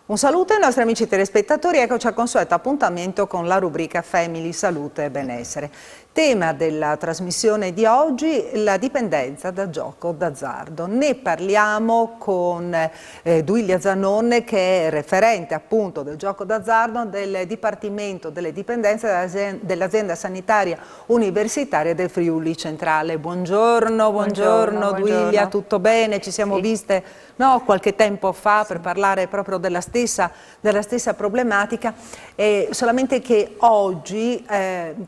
Un saluto ai nostri amici telespettatori, eccoci al consueto appuntamento con la rubrica Family, Salute e Benessere. Tema della trasmissione di oggi, la dipendenza da gioco d'azzardo. Ne parliamo con Duilia Zanon, che è referente appunto del gioco d'azzardo del Dipartimento delle Dipendenze dell'Azienda Sanitaria Universitaria del Friuli Centrale. Buongiorno, buongiorno Duilia, tutto bene? Ci siamo viste qualche tempo fa per parlare proprio della stessa problematica, solamente che oggi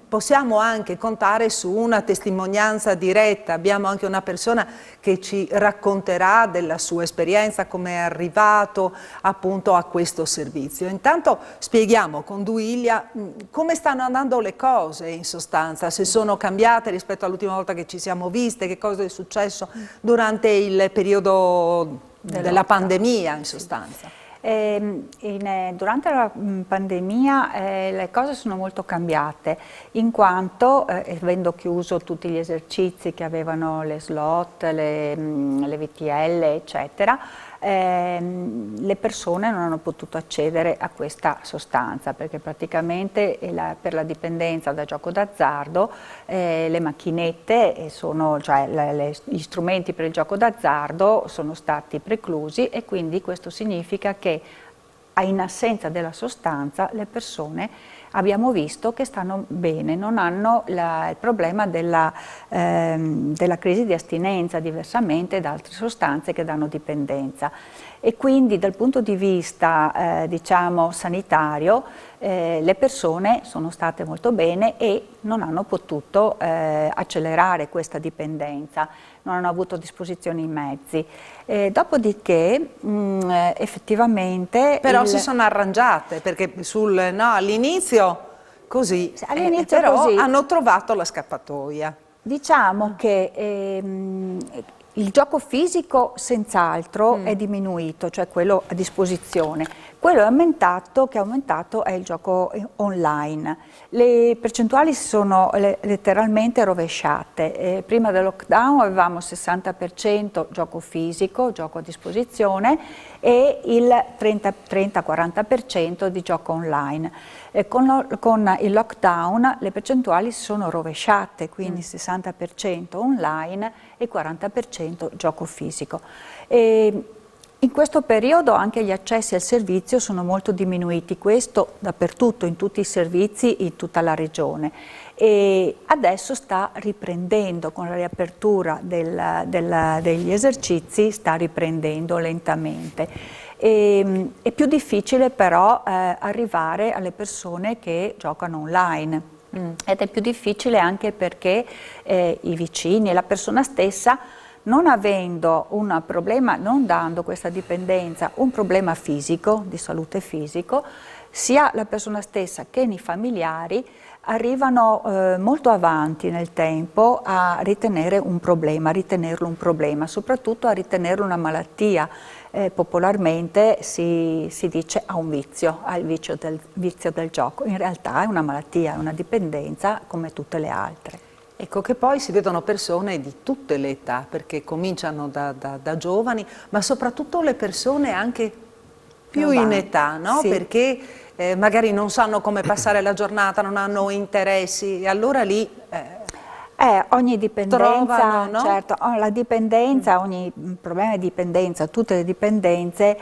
possiamo anche contare su una testimonianza diretta. Abbiamo anche una persona che ci racconterà della sua esperienza, come è arrivato appunto a questo servizio. Intanto spieghiamo con Duilia come stanno andando le cose in sostanza, se sono cambiate rispetto all'ultima volta che ci siamo viste, che cosa è successo durante il periodo della pandemia in sostanza. Durante la pandemia le cose sono molto cambiate, in quanto avendo chiuso tutti gli esercizi che avevano le slot, le VTL eccetera, le persone non hanno potuto accedere a questa sostanza, perché praticamente per la dipendenza da gioco d'azzardo le macchinette, gli strumenti per il gioco d'azzardo sono stati preclusi, e quindi questo significa che in assenza della sostanza le persone abbiamo visto che stanno bene, non hanno il problema della crisi di astinenza, diversamente da altre sostanze che danno dipendenza. E quindi dal punto di vista diciamo sanitario le persone sono state molto bene e non hanno potuto accelerare questa dipendenza, non hanno avuto a disposizione i mezzi. Dopodiché effettivamente... Però si sono arrangiate, perché all'inizio così, però così hanno trovato la scappatoia. Diciamo che il gioco fisico senz'altro è diminuito, cioè quello a disposizione. Quello che è aumentato è il gioco online. Le percentuali si sono letteralmente rovesciate. Prima del lockdown avevamo il 60% gioco fisico, gioco a disposizione, e il 30-40% di gioco online. Con il lockdown le percentuali si sono rovesciate, quindi 60% online e 40% gioco fisico. In questo periodo anche gli accessi al servizio sono molto diminuiti, questo dappertutto, in tutti i servizi, in tutta la regione. E adesso sta riprendendo, con la riapertura degli esercizi, sta riprendendo lentamente. È più difficile però arrivare alle persone che giocano online. Ed è più difficile anche perché i vicini e la persona stessa, non avendo un problema, non dando questa dipendenza un problema fisico, di salute fisico, sia la persona stessa che i familiari arrivano molto avanti nel tempo a ritenerlo un problema, soprattutto a ritenerlo una malattia. Popolarmente si dice ha il vizio del gioco, in realtà è una malattia, è una dipendenza come tutte le altre. Ecco che poi si vedono persone di tutte le età, perché cominciano da giovani, ma soprattutto le persone anche più in età, no? Sì. Perché magari non sanno come passare la giornata, non hanno interessi, e allora lì ogni dipendenza, trovano, no? Certo, la dipendenza, ogni problema di dipendenza, tutte le dipendenze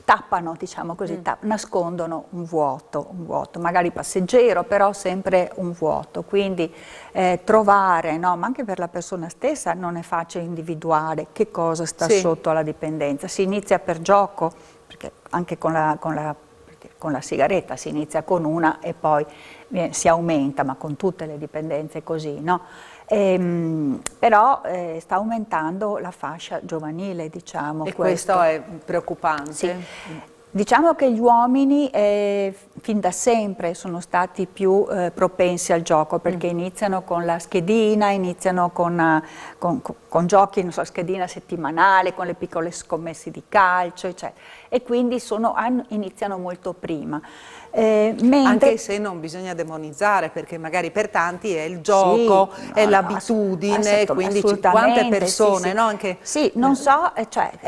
tappano, diciamo così, nascondono un vuoto, magari passeggero, però sempre un vuoto. Quindi trovare, ma anche per la persona stessa non è facile individuare che cosa sta sotto alla dipendenza. Si inizia per gioco, perché anche con la sigaretta si inizia con una e poi si aumenta, ma con tutte le dipendenze è così, no? Però sta aumentando la fascia giovanile, diciamo. E questo è preoccupante. Sì. Diciamo che gli uomini fin da sempre sono stati più propensi al gioco, perché iniziano con la schedina, iniziano con giochi, non so, schedina settimanale, con le piccole scommesse di calcio, eccetera. E quindi iniziano molto prima. Anche se non bisogna demonizzare, perché magari per tanti è il gioco, sì, è l'abitudine, quindi quante persone, sì. no? Anche, sì, non so,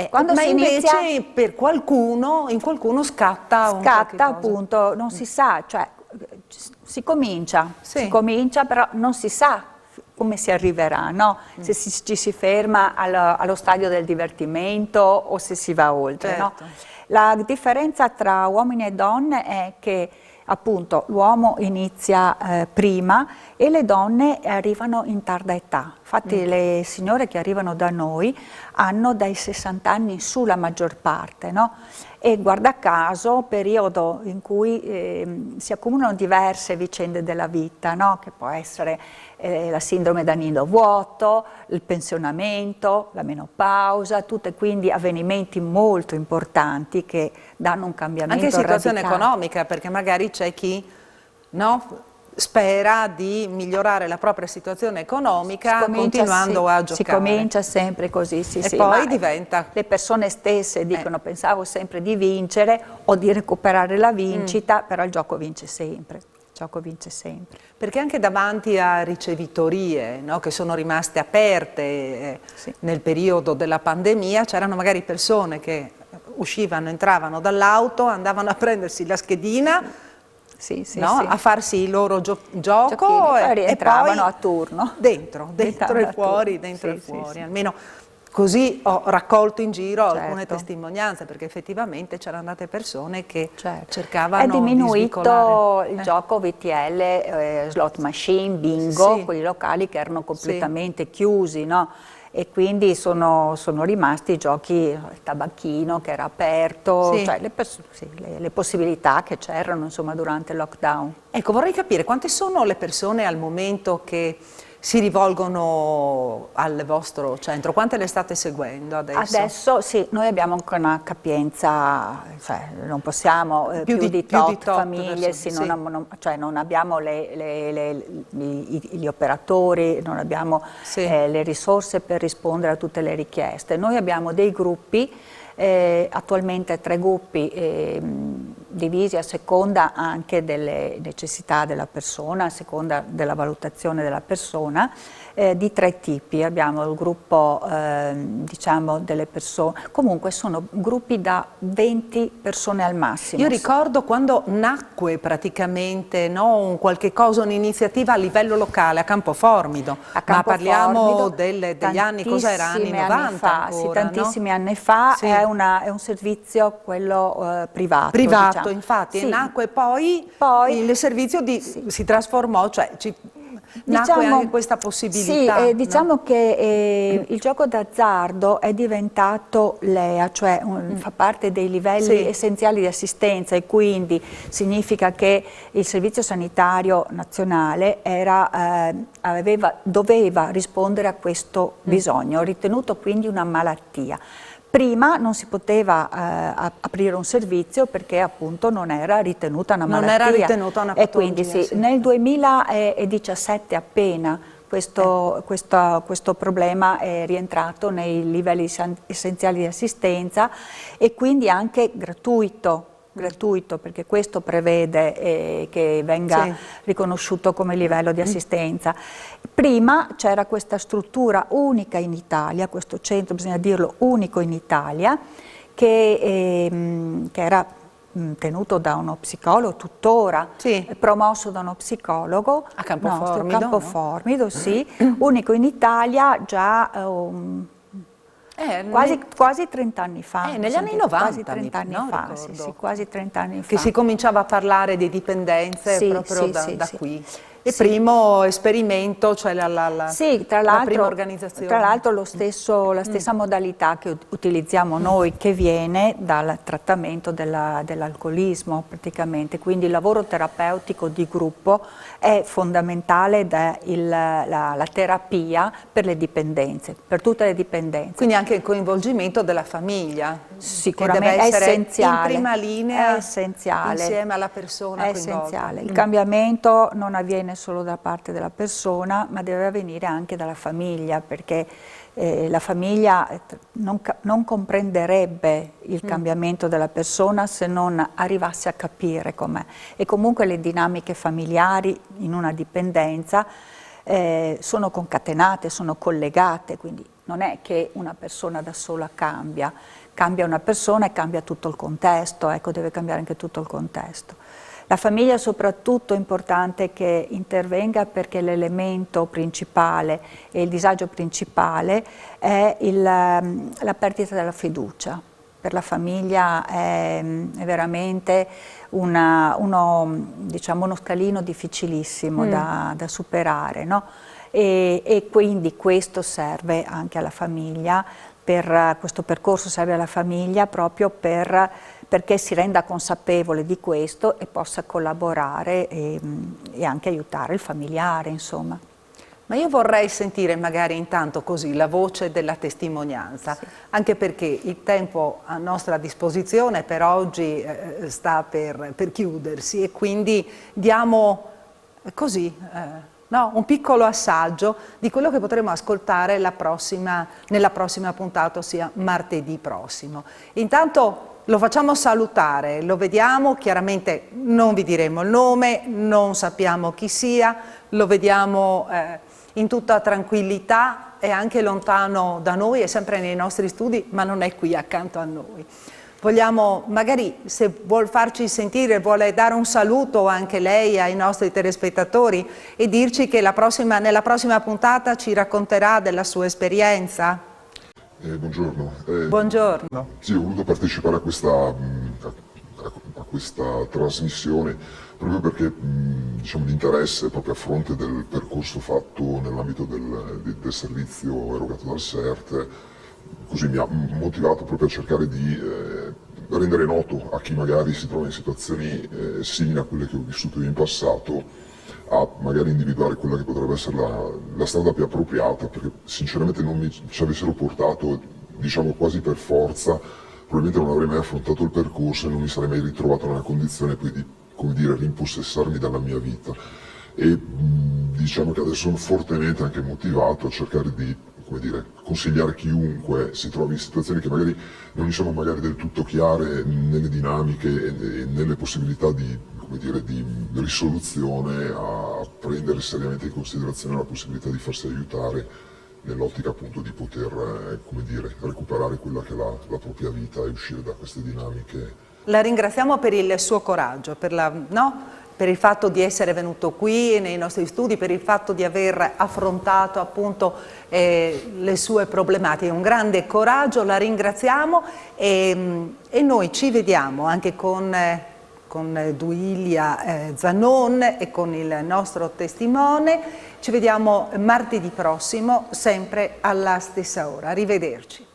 quando ma si invece inizia, per qualcuno, in qualcuno scatta un qualche cosa. appunto, non si sa, cioè si comincia, Sì. però non si sa come si arriverà, no? Se ci si ferma allo stadio del divertimento o se si va oltre, no? Certo. La differenza tra uomini e donne è che appunto l'uomo inizia prima e le donne arrivano in tarda età. Infatti le signore che arrivano da noi hanno dai 60 anni in su la maggior parte, no? E guarda caso, periodo in cui si accumulano diverse vicende della vita, no? Che può essere la sindrome da nido vuoto, il pensionamento, la menopausa, tutte quindi avvenimenti molto importanti che danno un cambiamento Anche situazione radicale. economica, perché magari c'è chi, no, spera di migliorare la propria situazione economica continuando a giocare. Si comincia sempre così, sì, E sì, poi ma diventa... le persone stesse dicono pensavo sempre di vincere o di recuperare la vincita, però il gioco vince sempre. Il gioco vince sempre. Perché anche davanti a ricevitorie, no, che sono rimaste aperte nel periodo della pandemia, c'erano magari persone che uscivano, entravano dall'auto, andavano a prendersi la schedina, no, a farsi il loro gioco poi rientravano a turno. Dentro e fuori, almeno così ho raccolto in giro alcune testimonianze, perché effettivamente c'erano andate persone che cercavano di diminuito il gioco VTL, slot machine, bingo, quelli locali che erano completamente chiusi, no? E quindi sono rimasti i giochi, il tabacchino che era aperto, cioè le possibilità che c'erano insomma durante il lockdown. Ecco, vorrei capire quante sono le persone al momento che si rivolgono al vostro centro, quante le state seguendo adesso? Adesso sì, noi abbiamo anche una capienza, cioè non possiamo più di tot famiglie, non abbiamo gli operatori, non abbiamo le risorse per rispondere a tutte le richieste. Noi abbiamo dei gruppi, attualmente 3 gruppi divisi a seconda anche delle necessità della persona, a seconda della valutazione della persona, di 3 tipi. Abbiamo il gruppo diciamo delle persone, comunque sono gruppi da 20 persone al massimo. Io ricordo quando nacque praticamente un qualche cosa, un'iniziativa a livello locale a Campoformido, ma parliamo degli anni, cos'era, anni 90 ancora, sì, tantissimi anni fa, è un servizio quello privato. Diciamo. Infatti, nacque poi il servizio si trasformò, cioè nacque anche questa possibilità. Sì, diciamo che il gioco d'azzardo è diventato LEA, cioè fa parte dei livelli essenziali di assistenza, e quindi significa che il Servizio Sanitario Nazionale doveva rispondere a questo bisogno, ritenuto quindi una malattia. Prima non si poteva aprire un servizio perché appunto non era ritenuta una malattia. Non era ritenuta una patologia. E quindi nel 2017 appena questo problema è rientrato nei livelli essenziali di assistenza, e quindi anche gratuito, perché questo prevede che venga riconosciuto come livello di assistenza. Prima c'era questa struttura unica in Italia, questo centro, bisogna dirlo, unico in Italia, che era tenuto da uno psicologo, tuttora promosso da uno psicologo a Campoformido, unico in Italia già quasi 30 anni fa. Negli anni 90, quasi 30 anni fa, quasi 30 anni fa. Che si cominciava a parlare di dipendenze proprio da qui. Il primo esperimento, cioè la prima organizzazione. Tra l'altro la stessa modalità che utilizziamo noi, che viene dal trattamento dell'alcolismo praticamente, quindi il lavoro terapeutico di gruppo è fondamentale, la terapia per le dipendenze, per tutte le dipendenze. Quindi anche il coinvolgimento della famiglia, sicuramente che deve essere essenziale, in prima linea, è essenziale, insieme alla persona è coinvolta. essenziale. Il cambiamento non avviene viene solo da parte della persona, ma deve avvenire anche dalla famiglia, perché la famiglia non comprenderebbe il cambiamento della persona se non arrivasse a capire com'è. E comunque le dinamiche familiari in una dipendenza sono concatenate, sono collegate, quindi non è che una persona da sola cambia una persona e cambia tutto il contesto, ecco, deve cambiare anche tutto il contesto. La famiglia soprattutto è importante che intervenga, perché l'elemento principale e il disagio principale è la perdita della fiducia. Per la famiglia è veramente diciamo, uno scalino difficilissimo da superare, no? E quindi questo serve anche alla famiglia, questo percorso serve alla famiglia proprio perché si renda consapevole di questo e possa collaborare e anche aiutare il familiare, insomma. Ma io vorrei sentire magari intanto così la voce della testimonianza, sì, anche perché il tempo a nostra disposizione per oggi sta per chiudersi, e quindi diamo così no, un piccolo assaggio di quello che potremo ascoltare nella prossima puntata, ossia martedì prossimo. Intanto lo facciamo salutare, lo vediamo, chiaramente non vi diremo il nome, non sappiamo chi sia, lo vediamo in tutta tranquillità, è anche lontano da noi, è sempre nei nostri studi, ma non è qui accanto a noi. Vogliamo, magari, se vuol farci sentire, vuole dare un saluto anche lei ai nostri telespettatori e dirci che nella prossima puntata ci racconterà della sua esperienza? Buongiorno. Buongiorno. Sì, ho voluto partecipare a questa trasmissione proprio perché diciamo, l'interesse proprio a fronte del percorso fatto nell'ambito del servizio erogato dal CERT, così mi ha motivato proprio a cercare di rendere noto a chi magari si trova in situazioni simili a quelle che ho vissuto io in passato, a magari individuare quella che potrebbe essere la strada più appropriata, perché sinceramente non ci avessero portato, diciamo quasi per forza, probabilmente non avrei mai affrontato il percorso e non mi sarei mai ritrovato nella condizione poi di, come dire, rimpossessarmi dalla mia vita. E diciamo che adesso sono fortemente anche motivato a cercare di, come dire, consigliare chiunque si trovi in situazioni che magari non gli sono magari del tutto chiare nelle dinamiche e nelle possibilità di, come dire, di risoluzione, a prendere seriamente in considerazione la possibilità di farsi aiutare nell'ottica appunto di poter, come dire, recuperare quella che è la propria vita e uscire da queste dinamiche. La ringraziamo per il suo coraggio, per il fatto di essere venuto qui nei nostri studi, per il fatto di aver affrontato appunto le sue problematiche. Un grande coraggio, la ringraziamo e noi ci vediamo anche con Duilia Zanon e con il nostro testimone. Ci vediamo martedì prossimo, sempre alla stessa ora. Arrivederci.